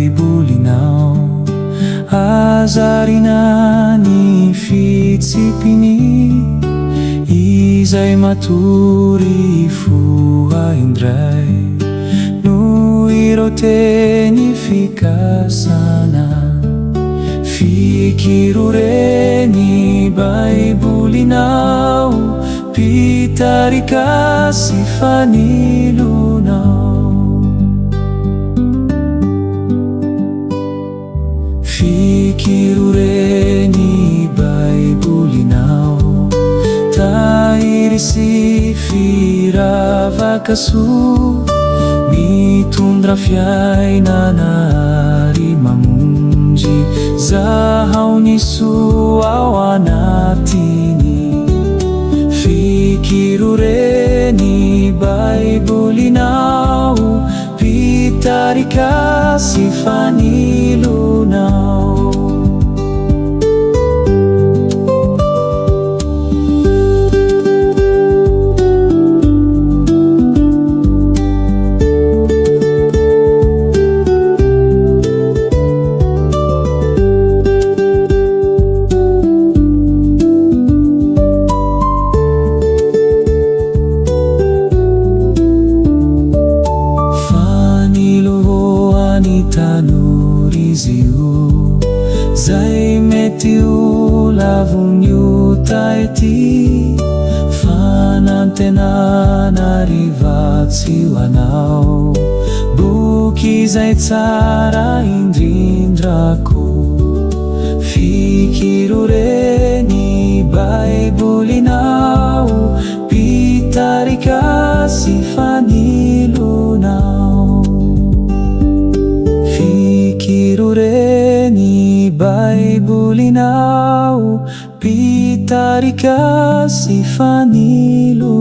baibolinao, azarina ny fitsipiny izay matory foa indray no ireo teny fikasana. Fikiroreny baibolinao, pitarika sy fanilonao. Fikiroreny baibolinao, tahiry sy firavaka soa, mitondra fiainana ary mamonjy zaho ny soa ao anatiny. Fikiroreny baibolinao, pitarika sy fanilonao. Tanora izy io, zay mety ho lavon'ny taity, fanantenana rivatsy ho anao, boky zay tsara indrindrako. Fikiroreny baibolinao, pitarika sy fanilonao. Fikiroreny baibolinao, pitarika sy fanilonao.